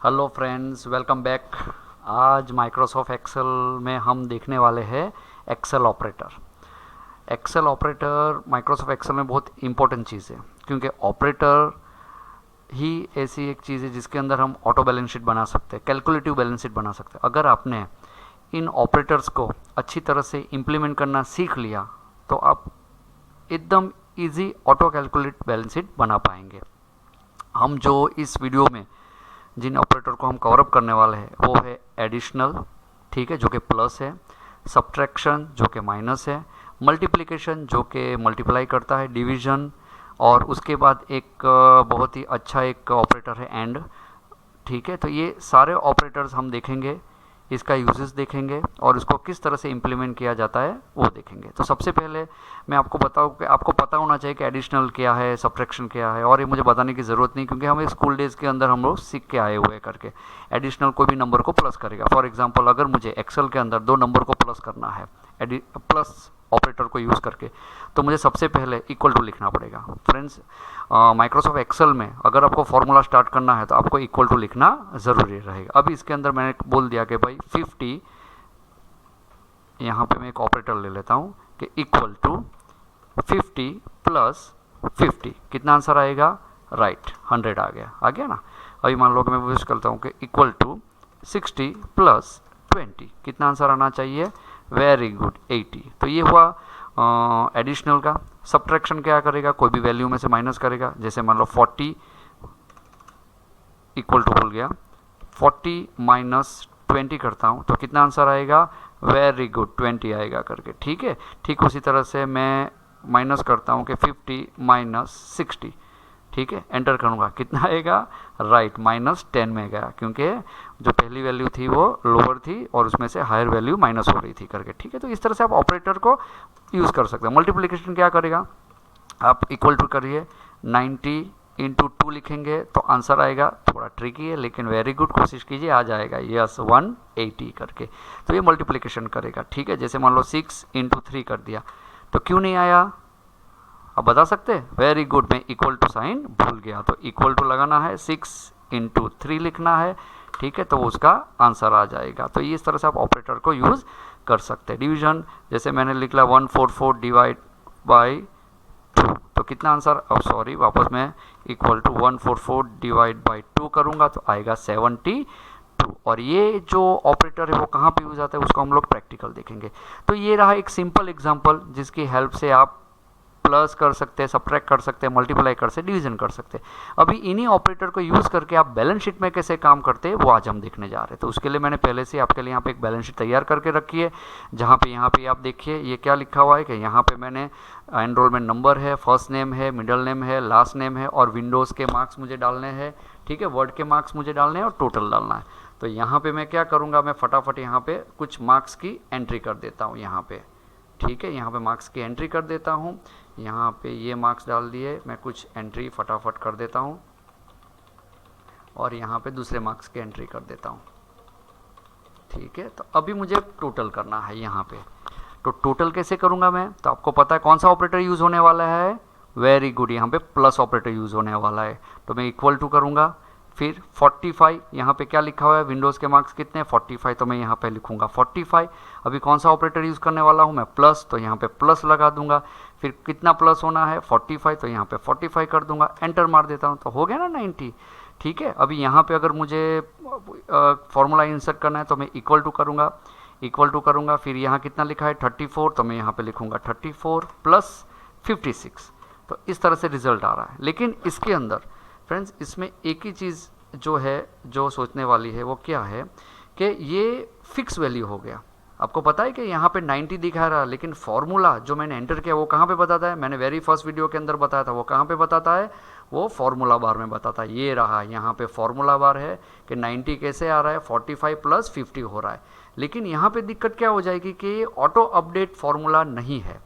Hello friends, welcome back. आज Microsoft Excel में हम देखने वाले हैं Excel operator. Excel operator Microsoft Excel में बहुत इंपॉर्टेंट चीज़ है, क्योंकि ऑपरेटर ही ऐसी एक चीज़ है जिसके अंदर हम ऑटो बैलेंस शीट बना सकते हैं, कैलकुलेटिव बैलेंस शीट बना सकते हैं। अगर आपने इन ऑपरेटर्स को अच्छी तरह से इम्प्लीमेंट करना सीख लिया तो आप एकदम easy auto calculate balance sheet बना पाएंगे। हम जो इस वीडियो में जिन ऑपरेटर को हम कवरअप करने वाले हैं वो है एडिशनल, ठीक है, जो कि प्लस है, सब्ट्रैक्शन जो कि माइनस है, मल्टीप्लिकेशन जो कि मल्टीप्लाई करता है, डिवीजन, और उसके बाद एक बहुत ही अच्छा एक ऑपरेटर है एंड। ठीक है, तो ये सारे ऑपरेटर्स हम देखेंगे, इसका यूजेस देखेंगे और इसको किस तरह से इम्प्लीमेंट किया जाता है वो देखेंगे। तो सबसे पहले मैं आपको बताऊं कि आपको पता होना चाहिए कि एडिशनल क्या है, सब्ट्रैक्शन क्या है, और ये मुझे बताने की ज़रूरत नहीं, क्योंकि हमें स्कूल डेज़ के अंदर हम लोग सीख के आए हुए करके। एडिशनल कोई भी नंबर को प्लस करेगा। फॉर एग्जाम्पल, अगर मुझे एक्सेल के अंदर दो नंबर को प्लस करना है प्लस ऑपरेटर को यूज़ करके, तो मुझे सबसे पहले इक्वल टू लिखना पड़ेगा। फ्रेंड्स, माइक्रोसॉफ्ट एक्सेल में अगर आपको फॉर्मूला स्टार्ट करना है तो आपको इक्वल टू लिखना ज़रूरी रहेगा। अभी इसके अंदर मैंने बोल दिया कि भाई 50, यहाँ पे मैं एक ऑपरेटर ले लेता हूँ कि इक्वल टू 50 प्लस 50, कितना आंसर आएगा? राइट, 100 आ गया ना। अभी मान लो कि मैं यूज़ करता हूँ कि इक्वल टू 60 प्लस 20, कितना आंसर आना चाहिए? Very good, 80। तो ये हुआ एडिशनल का। सब्ट्रैक्शन क्या करेगा? कोई भी वैल्यू में से माइनस करेगा। जैसे मान लो 40 इक्वल टू भूल गया, 40 माइनस 20 करता हूँ तो कितना आंसर आएगा? वेरी गुड, 20 आएगा करके। ठीक है, ठीक उसी तरह से मैं माइनस करता हूँ कि 50 माइनस 60, ठीक है, एंटर करूँगा, कितना आएगा? राइट, माइनस 10 में गया, क्योंकि जो पहली वैल्यू थी वो लोअर थी और उसमें से हायर वैल्यू माइनस हो रही थी करके। ठीक है, तो इस तरह से आप ऑपरेटर को यूज़ कर सकते हैं। मल्टीप्लिकेशन क्या करेगा? आप इक्वल टू करिए, 90 इंटू 2 लिखेंगे तो आंसर आएगा। थोड़ा ट्रिकी है लेकिन वेरी गुड, कोशिश कीजिए, आ जाएगा। यस, 180 करके। तो ये मल्टीप्लिकेशन करेगा। ठीक है, जैसे मान लो 6 इंटू 3 कर दिया तो क्यों नहीं आया? आप बता सकते हैं? वेरी गुड, मैं इक्वल टू साइन भूल गया, तो इक्वल टू लगाना है, 6 इंटू 3 लिखना है। ठीक है, तो उसका आंसर आ जाएगा। तो इस तरह से आप ऑपरेटर को यूज़ कर सकते हैं। डिवीजन, जैसे मैंने लिख लिया 144 डिवाइड बाई 2, तो कितना आंसर? सॉरी, वापस मैं इक्वल टू 144 डिवाइड बाई 2 करूँगा तो आएगा 72। और ये जो ऑपरेटर है वो कहाँ पे यूज़ आता है उसको हम लोग प्रैक्टिकल देखेंगे। तो ये रहा एक सिंपल एग्जांपल जिसकी हेल्प से आप प्लस कर सकते हैं, सब्ट्रैक्ट कर सकते हैं, मल्टीप्लाई कर सकते हैं, डिवीजन कर सकते हैं। अभी इन्हीं ऑपरेटर को यूज़ करके आप बैलेंस शीट में कैसे काम करते हैं वो आज हम देखने जा रहे हैं। तो उसके लिए मैंने पहले से आपके लिए यहाँ पे एक बैलेंस शीट तैयार करके रखी है, जहाँ पे यहाँ पे आप देखिए ये क्या लिखा हुआ है कि यहाँ पे मैंने एनरोलमेंट नंबर है, फर्स्ट नेम है, मिडिल नेम है, लास्ट नेम है, और विंडोज़ के मार्क्स मुझे डालने हैं। ठीक है, वर्ड के मार्क्स मुझे डालने हैं और टोटल डालना है। तो यहाँ पे मैं क्या करूँगा, मैं फटाफट यहाँ पे कुछ मार्क्स की एंट्री कर देता हूँ यहाँ पे। ठीक है, यहाँ पे मार्क्स की एंट्री कर देता हूँ। यहाँ पे ये मार्क्स डाल दिए, मैं कुछ एंट्री फटाफट कर देता हूँ और यहाँ पे दूसरे मार्क्स की एंट्री कर देता हूँ। ठीक है, तो अभी मुझे टोटल करना है यहाँ पे। तो टोटल कैसे करूँगा मैं? तो आपको पता है कौन सा ऑपरेटर यूज़ होने वाला है? वेरी गुड, यहाँ पे प्लस ऑपरेटर यूज़ होने वाला है। तो मैं इक्वल टू करूँगा, फिर 45, यहाँ पे क्या लिखा हुआ है? विंडोज़ के मार्क्स कितने हैं? 45, तो मैं यहाँ पे लिखूँगा 45। अभी कौन सा ऑपरेटर यूज़ करने वाला हूँ मैं? प्लस, तो यहाँ पे प्लस लगा दूंगा। फिर कितना प्लस होना है? 45, तो यहाँ पे 45 कर दूंगा, एंटर मार देता हूँ, तो हो गया ना 90। ठीक है, अभी यहाँ पे अगर मुझे फॉर्मूला इंसर्ट करना है तो मैं इक्वल टू करूँगा, फिर यहाँ कितना लिखा है? 34, तो मैं यहाँ पे लिखूँगा 34 प्लस 56। तो इस तरह से रिजल्ट आ रहा है। लेकिन इसके अंदर फ्रेंड्स, इसमें एक ही चीज़ जो है, जो सोचने वाली है, वो क्या है कि ये फिक्स वैल्यू हो गया। आपको पता है कि यहाँ पे 90 दिखा रहा है, लेकिन फॉर्मूला जो मैंने एंटर किया वो कहाँ पे बताता है? मैंने वेरी फर्स्ट वीडियो के अंदर बताया था, वो कहाँ पे बताता है? वो फॉर्मूला बार में बताता है। ये रहा, यहाँ पे फॉर्मूला बार है कि 90 कैसे आ रहा है? 45 प्लस 50 हो रहा है। लेकिन यहाँ पे दिक्कत क्या हो जाएगी कि ये ऑटो अपडेट फॉर्मूला नहीं है।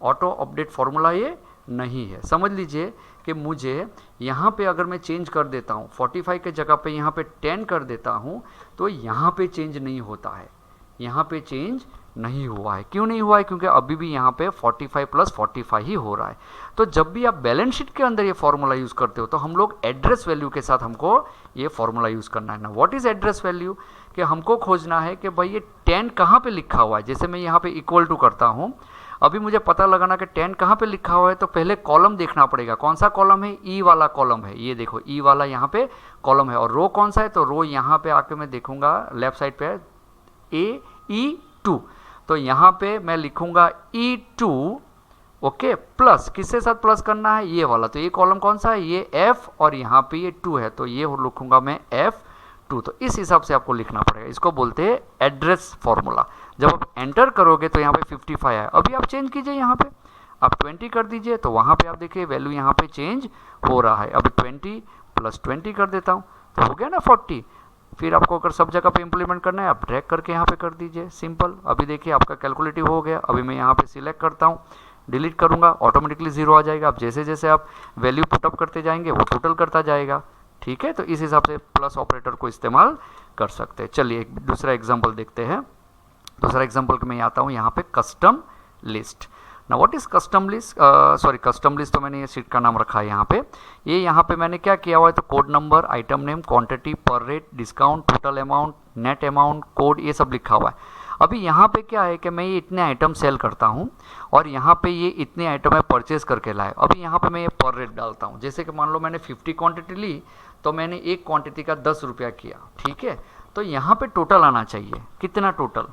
ऑटो अपडेट फॉर्मूला ये नहीं है। समझ लीजिए कि मुझे यहाँ पे अगर मैं चेंज कर देता हूँ, 45 के जगह पे यहाँ पे 10 कर देता हूँ, तो यहाँ पे चेंज नहीं होता है। यहाँ पे चेंज नहीं हुआ है। क्यों नहीं हुआ है? क्योंकि अभी भी यहाँ पे 45 प्लस 45 ही हो रहा है। तो जब भी आप बैलेंस शीट के अंदर ये फॉर्मूला यूज़ करते हो तो हम लोग एड्रेस वैल्यू के साथ हमको ये फॉर्मूला यूज़ करना है ना। What is address value? कि हमको खोजना है कि भाई ये 10 कहाँ पे लिखा हुआ है। जैसे मैं यहाँ पे इक्वल टू करता हूँ, अभी मुझे पता लगाना कि 10 कहाँ पे लिखा हुआ है, तो पहले कॉलम देखना पड़ेगा। कौन सा कॉलम है? ई वाला कॉलम है। ये देखो ई वाला यहाँ पे कॉलम है। और रो कौन सा है? तो रो यहाँ पे आके मैं देखूंगा लेफ्ट साइड पे AE2, तो यहाँ पे मैं लिखूंगा E2, ओके, प्लस किसके साथ प्लस करना है? ये वाला। तो ये कॉलम कौन सा है? ये F, और यहाँ पे ये 2 है, तो ये लिखूंगा मैं F2। तो इस हिसाब से आपको लिखना पड़ेगा। इसको बोलते हैं एड्रेस फॉर्मूला। जब आप एंटर करोगे तो यहाँ पे 55 है। अभी आप चेंज कीजिए, यहाँ पे आप 20 कर दीजिए, तो वहाँ पे आप देखिए वैल्यू यहाँ पे चेंज हो रहा है। अभी 20 प्लस 20 कर देता हूँ, तो हो गया ना 40। फिर आपको अगर सब जगह पे इंप्लीमेंट करना है, आप ड्रैग करके यहाँ पे कर दीजिए, सिंपल। अभी देखिए आपका कैलकुलेटिव हो गया। अभी मैं यहाँ पे सिलेक्ट करता हूँ, डिलीट करूँगा, ऑटोमेटिकली 0 आ जाएगा। अब जैसे जैसे आप वैल्यू पुटअप करते जाएंगे वो टोटल करता जाएगा, ठीक है। तो इस हिसाब से प्लस ऑपरेटर को इस्तेमाल कर सकते हैं। चलिए एक दूसरा एग्जाम्पल देखते हैं। दूसरा एग्जाम्पल में आता हूँ यहाँ पे कस्टम लिस्ट। ना what is custom list? Sorry, custom list तो मैंने ये शीट का नाम रखा है यहाँ पे। ये यहाँ पे मैंने क्या किया हुआ है, तो code number, item name, quantity, per rate, discount, total amount, net amount, code, ये सब लिखा हुआ है। अभी यहाँ पे क्या है कि मैं ये इतने आइटम सेल करता हूँ और यहाँ पे ये इतने आइटम मैं परचेज करके लाए। अभी यहाँ पे मैं ये पर रेट डालता हूँ। जैसे कि मान लो मैंने 50 क्वांटिटी ली, तो मैंने एक क्वांटिटी का 10 रुपया किया, ठीक है। तो यहाँ पे टोटल आना चाहिए। कितना टोटल?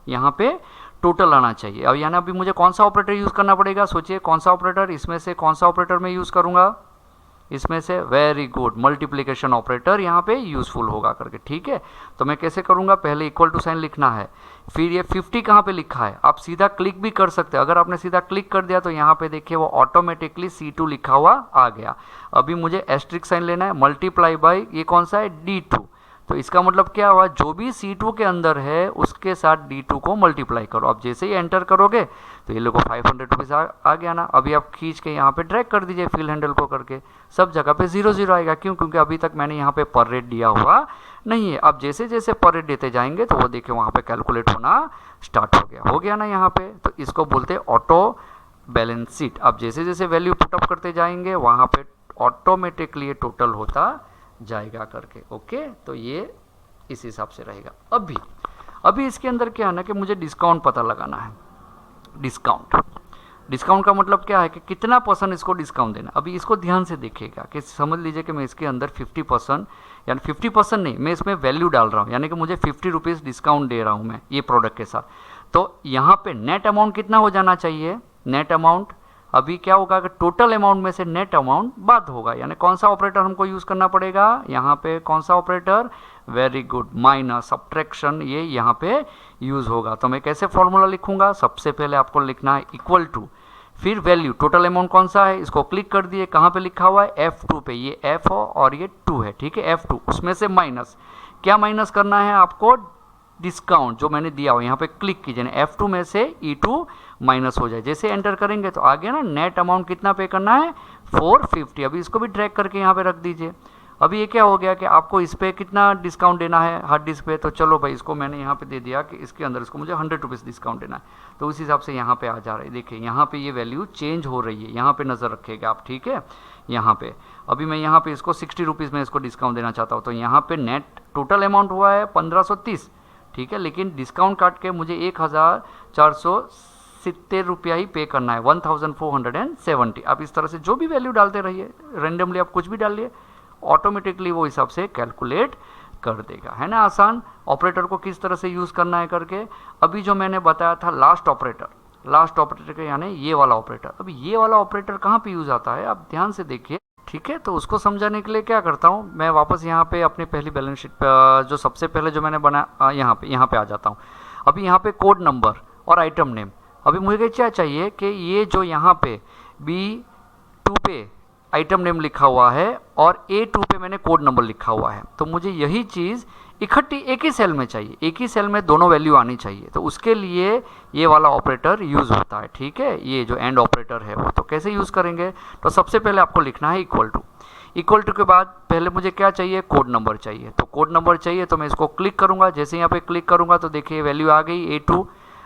यहाँ पे टोटल आना चाहिए। अब यानी अभी मुझे कौन सा ऑपरेटर यूज़ करना पड़ेगा? सोचिए कौन सा ऑपरेटर, इसमें से कौन सा ऑपरेटर मैं यूज़ करूँगा? इसमें से, वेरी गुड, मल्टीप्लिकेशन ऑपरेटर यहाँ पे यूज़फुल होगा करके, ठीक है। तो मैं कैसे करूँगा? पहले इक्वल टू साइन लिखना है, फिर ये 50 कहाँ पे लिखा है, आप सीधा क्लिक भी कर सकते हैं। अगर आपने सीधा क्लिक कर दिया तो यहाँ पे देखिए वो ऑटोमेटिकली C2 लिखा हुआ आ गया। अभी मुझे एस्ट्रिक साइन लेना है, मल्टीप्लाई बाई ये कौन सा है? D2। तो इसका मतलब क्या हुआ? जो भी C2 के अंदर है उसके साथ D2 को मल्टीप्लाई करो। अब जैसे ही एंटर करोगे तो ये लोगों 500 रुपीज़ आ गया ना। अभी आप खींच के यहाँ पे ड्रैग कर दीजिए फिल हैंडल को करके, सब जगह पे 0 आएगा। क्यों? क्योंकि अभी तक मैंने यहाँ पे पर रेट दिया हुआ नहीं है। अब जैसे जैसे पर रेट देते जाएंगे तो वो देखिए वहाँ पे कैलकुलेट होना स्टार्ट हो गया ना यहाँ पे। तो इसको बोलते हैं ऑटो बैलेंस शीट। अब जैसे जैसे वैल्यू पुटअप करते जाएंगे वहाँ पे ऑटोमेटिकली ये टोटल होता जाएगा करके, ओके। तो ये इस हिसाब से रहेगा। अभी इसके अंदर क्या है ना कि मुझे डिस्काउंट पता लगाना है। डिस्काउंट का मतलब क्या है कि कितना % इसको डिस्काउंट देना। अभी इसको ध्यान से देखिएगा कि समझ लीजिए कि मैं इसके अंदर 50%, यानी 50% नहीं, मैं इसमें वैल्यू डाल रहा हूँ, यानी कि मुझे 50 रुपीज़ डिस्काउंट दे रहा हूँ मैं ये प्रोडक्ट के साथ। तो यहाँ पे नेट अमाउंट कितना हो जाना चाहिए? नेट अमाउंट अभी क्या होगा कि टोटल अमाउंट में से नेट अमाउंट बाद होगा। यानी कौन सा ऑपरेटर हमको यूज़ करना पड़ेगा? यहाँ पे कौन सा operator? Very good, minus, subtraction, ये यहाँ पे यूज़ होगा। तो मैं कैसे फॉर्मूला लिखूंगा? सबसे पहले आपको लिखना है इक्वल टू, फिर वैल्यू, टोटल अमाउंट कौन सा है इसको क्लिक कर दिए। कहाँ पे लिखा हुआ है? F2 पे। ये F और ये 2 है, ठीक है। F2, उसमें से माइनस, क्या माइनस करना है आपको? डिस्काउंट जो मैंने दिया हो, यहाँ पे क्लिक कीजिए ना, F2 में से E2 माइनस हो जाए। जैसे एंटर करेंगे तो आगे ना नेट अमाउंट कितना पे करना है? 450। अभी इसको भी ड्रैग करके यहाँ पे रख दीजिए। अभी ये क्या हो गया कि आपको इस पे कितना डिस्काउंट देना है हार्ड डिस्क पे? तो चलो भाई इसको मैंने यहाँ पे दे दिया कि इसके अंदर इसको मुझे 100 रुपीज़ डिस्काउंट देना है। तो उस हिसाब से यहाँ पे आ जा रहा है। देखिए यहाँ पे ये वैल्यू चेंज हो रही है, यहाँ पे नज़र रखिएगा आप, ठीक है। यहाँ पे अभी मैं यहाँ पे इसको 60 रुपीज़ में इसको डिस्काउंट देना चाहता हूँ। तो यहाँ पे नेट टोटल अमाउंट हुआ है 1530, ठीक है। लेकिन डिस्काउंट काट के मुझे 1470 रुपया ही पे करना है, 1470। आप इस तरह से जो भी वैल्यू डालते रहिए, रेंडमली आप कुछ भी डालिए, ऑटोमेटिकली वो हिसाब से कैलकुलेट कर देगा, है ना। आसान। ऑपरेटर को किस तरह से यूज़ करना है करके अभी जो मैंने बताया था, लास्ट ऑपरेटर के यानी ये वाला ऑपरेटर। अभी ये वाला ऑपरेटर कहाँ पे यूज़ आता है आप ध्यान से देखिए, ठीक है। तो उसको समझाने के लिए क्या करता हूँ मैं, वापस यहाँ पे अपनी पहली बैलेंस शीट पे जो सबसे पहले जो मैंने बनाया यहाँ पे आ जाता हूँ। अभी यहाँ पे कोड नंबर और आइटम नेम। अभी मुझे क्या चाहिए कि ये जो यहाँ पे B2 पे आइटम नेम लिखा हुआ है और A2 पे मैंने कोड नंबर लिखा हुआ है, तो मुझे यही चीज़ इकट्ठी एक ही सेल में चाहिए, एक ही सेल में दोनों वैल्यू आनी चाहिए। तो उसके लिए ये वाला ऑपरेटर यूज़ होता है, ठीक है। ये जो एंड ऑपरेटर है वो, तो कैसे यूज़ करेंगे? तो सबसे पहले आपको लिखना है इक्वल टू के बाद पहले मुझे क्या चाहिए, कोड नंबर चाहिए। तो कोड नंबर चाहिए तो मैं इसको क्लिक करूंगा। जैसे यहाँ पे क्लिक करूंगा तो देखिए वैल्यू आ गई A2।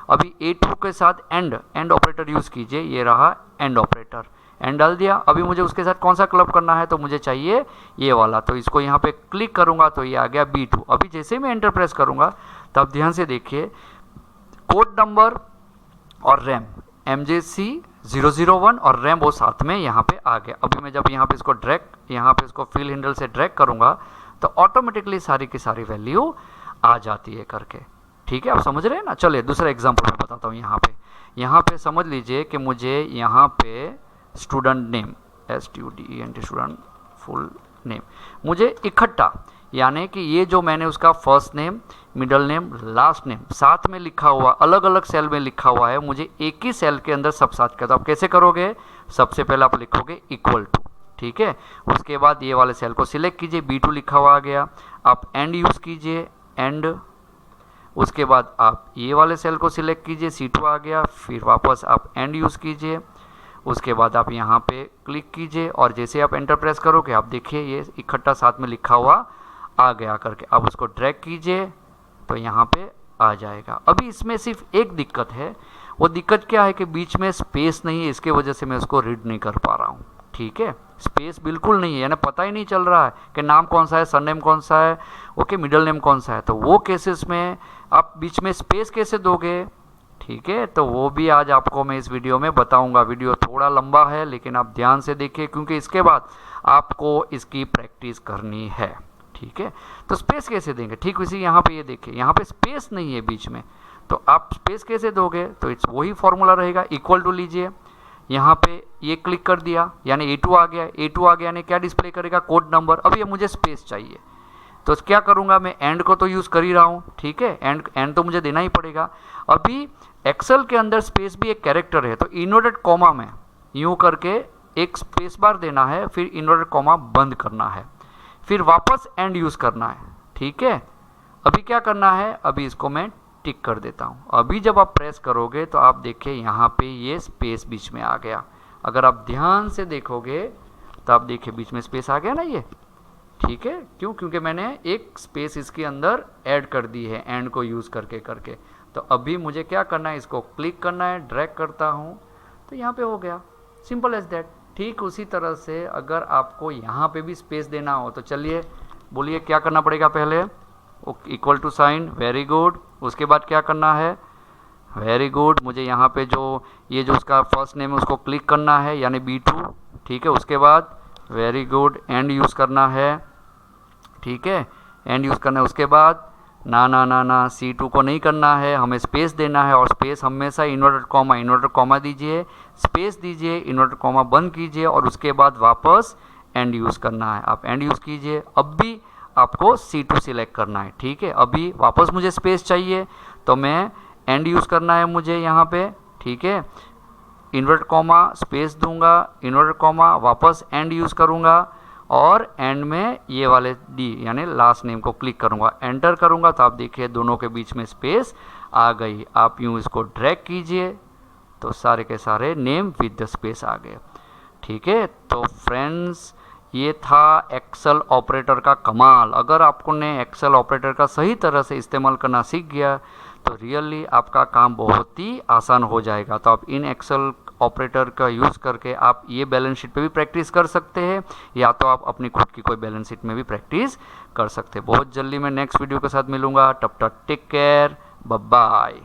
अभी A2 के साथ एंड ऑपरेटर यूज़ कीजिए, ये रहा एंड ऑपरेटर, एंड डाल दिया। अभी मुझे उसके साथ कौन सा क्लब करना है, तो मुझे चाहिए ये वाला, तो इसको यहाँ पे क्लिक करूंगा तो ये आ गया B2। अभी जैसे मैं एंटर प्रेस करूंगा तब ध्यान से देखिए कोड नंबर और रैम MJC 001 और रैम वो साथ में यहाँ पे आ गया। अभी मैं जब यहाँ पे इसको ड्रैग, यहाँ पे इसको फिल हैंडल से ड्रैग करूँगा तो ऑटोमेटिकली सारी की सारी वैल्यू आ जाती है करके। ठीक है, आप समझ रहे हैं ना। चलिए दूसरा एग्जांपल मैं बताता हूँ। यहाँ पे समझ लीजिए कि मुझे यहाँ पे student name STUDENT student full name मुझे इकट्ठा, यानी कि ये जो मैंने उसका first name, middle name, last name साथ में लिखा हुआ, अलग अलग सेल में लिखा हुआ है, मुझे एक ही सेल के अंदर सब साथ का। तो आप कैसे करोगे, सबसे पहले आप लिखोगे इक्वल टू, ठीक है। उसके बाद ये वाले सेल को सिलेक्ट कीजिए, B2 लिखा हुआ आ गया। आप एंड यूज़ कीजिए, एंड। उसके बाद आप ये वाले सेल को सिलेक्ट कीजिए, C2 आ गया। फिर वापस आप एंड यूज़ कीजिए। उसके बाद आप यहाँ पे क्लिक कीजिए और जैसे आप एंटर प्रेस करोगे आप देखिए ये इकट्ठा साथ में लिखा हुआ आ गया करके। अब उसको ड्रैग कीजिए तो यहाँ पे आ जाएगा। अभी इसमें सिर्फ एक दिक्कत है, वो दिक्कत क्या है कि बीच में स्पेस नहीं है, इसके वजह से मैं उसको रीड नहीं कर पा रहा हूँ। ठीक है, स्पेस बिल्कुल नहीं है, यानी पता ही नहीं चल रहा है कि नाम कौन सा है, सरनेम कौन सा है, ओके, मिडिल नेम कौन सा है। तो वो केसेस में आप बीच में स्पेस कैसे दोगे, ठीक है, तो वो भी आज आपको मैं इस वीडियो में बताऊंगा। वीडियो थोड़ा लंबा है लेकिन आप ध्यान से देखिए क्योंकि इसके बाद आपको इसकी प्रैक्टिस करनी है। ठीक है, तो स्पेस कैसे देंगे, ठीक उसी यहाँ पे ये देखिए यहाँ पे स्पेस नहीं है बीच में, तो आप स्पेस कैसे दोगे, तो इट्स वही फॉर्मूला रहेगा, इक्वल टू लीजिए, यहाँ पे ये क्लिक कर दिया यानी A2 आ गया। A2 आ गया यानी क्या डिस्प्ले करेगा, कोड नंबर। अब ये मुझे स्पेस चाहिए तो क्या करूँगा मैं, एंड को तो यूज़ कर ही रहा हूँ, ठीक है, एंड तो मुझे देना ही पड़ेगा। अभी एक्सेल के अंदर स्पेस भी एक कैरेक्टर है, तो इनवर्टेड कॉमा में यूँ करके एक स्पेस बार देना है, फिर इनवर्टेड कॉमा बंद करना है, फिर वापस एंड यूज़ करना है। ठीक है, अभी क्या करना है, अभी इसको मैं टिक कर देता हूँ। अभी जब आप प्रेस करोगे तो आप देखिए यहाँ पे ये स्पेस बीच में आ गया। अगर आप ध्यान से देखोगे तो आप देखिए बीच में स्पेस आ गया ना ये, ठीक है, क्यों, क्योंकि मैंने एक स्पेस इसके अंदर ऐड कर दी है एंड को यूज़ करके। तो अभी मुझे क्या करना है, इसको क्लिक करना है, ड्रैग करता हूँ तो यहाँ पे हो गया, सिंपल एज दैट। ठीक उसी तरह से अगर आपको यहाँ पे भी स्पेस देना हो तो चलिए बोलिए क्या करना पड़ेगा, पहले equal to sign, very good. उसके बाद क्या करना है, वेरी गुड, मुझे यहाँ पे जो ये जो उसका फर्स्ट नेम है उसको क्लिक करना है यानी B2, ठीक है। उसके बाद वेरी गुड, एंड यूज़ करना है, ठीक है, एंड यूज़ करना है। उसके बाद ना C2 को नहीं करना है, हमें स्पेस देना है और स्पेस हमेशा इन्वर्टेड कॉमा दीजिए, स्पेस दीजिए, इन्वर्टेड कॉमा बंद कीजिए और उसके बाद वापस एंड यूज़ करना है। आप एंड यूज़ कीजिए, अब भी आपको C2 सिलेक्ट करना है, ठीक है। अभी वापस मुझे स्पेस चाहिए तो मैं एंड यूज़ करना है मुझे यहाँ पे, ठीक है, इन्वर्टेड कॉमा स्पेस दूंगा, इन्वर्टेड कॉमा वापस एंड यूज़ करूँगा और एंड में ये वाले D यानी लास्ट नेम को क्लिक करूँगा, एंटर करूँगा तो आप देखिए दोनों के बीच में स्पेस आ गई। आप यूँ इसको ड्रैग कीजिए तो सारे के सारे नेम विद द स्पेस आ गए, ठीक है। तो फ्रेंड्स ये था एक्सेल ऑपरेटर का कमाल। अगर आपने एक्सेल ऑपरेटर का सही तरह से इस्तेमाल करना सीख गया तो रियली आपका काम बहुत ही आसान हो जाएगा। तो आप इन एक्सेल ऑपरेटर का यूज़ करके आप ये बैलेंस शीट पे भी प्रैक्टिस कर सकते हैं या तो आप अपनी खुद की कोई बैलेंस शीट में भी प्रैक्टिस कर सकते हैं। बहुत जल्दी मैं नेक्स्ट वीडियो के साथ मिलूंगा, तब तक टेक केयर, बाय बाय।